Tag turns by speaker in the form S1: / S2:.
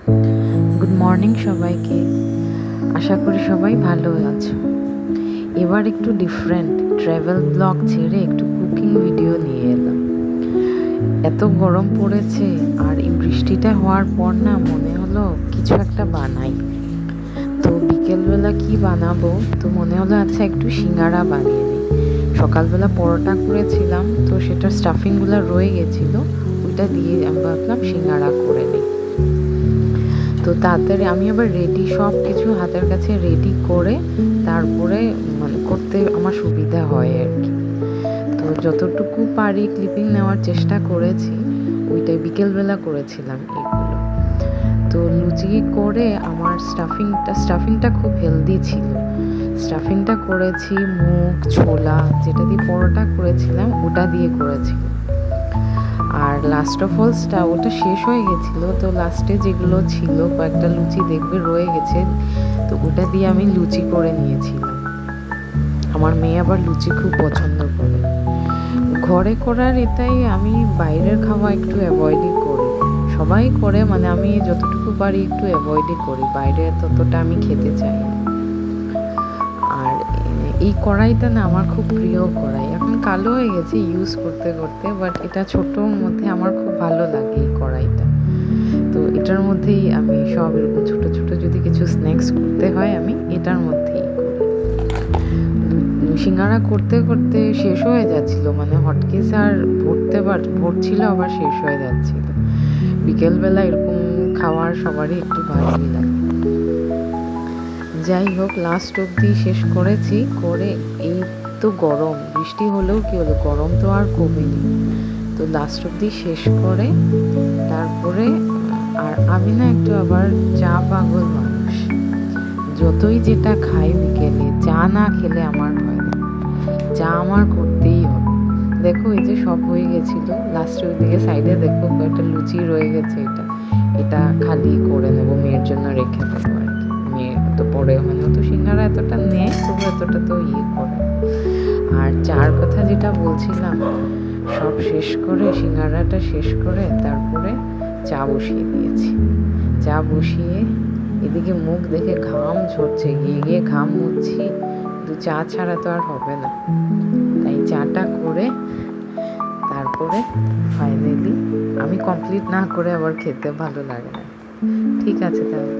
S1: Good morning সবাইকে। আশা করি সবাই ভালো আছো। এবার একটু ডিফারেন্ট ট্রাভেল ব্লগ ছেড়ে একটু কুকিং ভিডিও নিয়ে এলাম। এত গরম পড়েছে আর এই বৃষ্টিটা হওয়ার পর না মনে হলো কিছু একটা বানাই। তো বিকেলবেলা কি বানাবো, তো মনে হলো আচ্ছা একটু সিঙ্গারা বানিয়ে নিই। সকালবেলা পরোটা করেছিলাম, তো সেটার স্টাফিংগুলো রয়ে গেছিলো, ওইটা দিয়ে আমি ভাবলাম সিঙ্গারা করে নিই। তো তাড়াতাড়ি আমি আবার রেডি সব কিছু হাতের কাছে রেডি করে তারপরে মানে করতে আমার সুবিধা হয় আর কি। তো যতটুকু পারি ক্লিপিং নেওয়ার চেষ্টা করেছি, ওইটাই বিকেলবেলা করেছিলাম এগুলো। তো লুচি করে আমার স্টাফিংটা খুব হেলদি ছিল। স্টাফিংটা করেছি মুগ ছোলা, যেটা দিয়ে পরোটা করেছিলাম ওটা দিয়ে করেছিলাম। আর লাস্ট অফ অলসটা ওটা শেষ হয়ে গেছিলো, তো লাস্টে যেগুলো ছিল কয়েকটা লুচি দেখবে রয়ে গেছে, তো ওটা দিয়ে আমি লুচি করে নিয়েছিলাম। আমার মেয়ে আবার লুচি খুব পছন্দ করে। ঘরে করার এটাই, আমি বাইরের খাওয়া একটু অ্যাভয়েডই করি। সবাই করে, মানে আমি যতটুকু পারি একটু অ্যাভয়েডই করি, বাইরে ততটা আমি খেতে চাই না। আর এই কড়াইটা না আমার খুব প্রিয় কড়াই, এখন কালো হয়ে গেছে ইউজ করতে করতে, বাট এটা ছোটোর মধ্যে আমার খুব ভালো লাগে এই কড়াইটা। তো এটার মধ্যেই আমি সব এরকম ছোটো ছোটো যদি কিছু স্ন্যাক্স করতে হয় আমি এটার মধ্যেই করি। সিঙ্গারা করতে করতে শেষ হয়ে যাচ্ছিল, মানে হটকেস আর ভরছিল আবার শেষ হয়ে যাচ্ছিল। বিকেলবেলা এরকম খাওয়ার সবারই একটু ভালোই লাগে। যাই হোক, লাস্ট অবধি শেষ করেছি করে। এই তো গরম, বৃষ্টি হলেও কি হলো, গরম তো আর কমেনি। তো লাস্ট অবধি শেষ করে তারপরে, আর আমি না একটু আবার চা পাগল মানুষ, যতই যেটা খাই বিকেলে চা না খেলে আমার হয় না, চা আমার করতেই হবে। দেখো এই যে সব হয়ে গেছিল, লাস্টের ওইদিকে সাইডে দেখো কয়েকটা লুচি রয়ে গেছে, এটা এটা খালি করে নেবো, মেয়ের জন্য রেখে দেবো আর কি। মেয়ে তো পরে মানে তো সিঙ্গারা এতটা নেয়, তবু এতটা তো করে। আর চার কথা যেটা বলছিলাম, সব শেষ করে সিঙ্গারাটা শেষ করে তারপরে চা বসিয়ে দিয়েছি। চা বসিয়ে এদিকে মুখ দেখে ঘাম ঝরছে, গিয়ে গিয়ে ঘাম মুছছি, কিন্তু চা ছাড়া তো আর হবে না। তাই চাটা করে তারপরে ফাইনালি আমি কমপ্লিট না করে আবার খেতে ভালো লাগে না। ঠিক আছে তাহলে।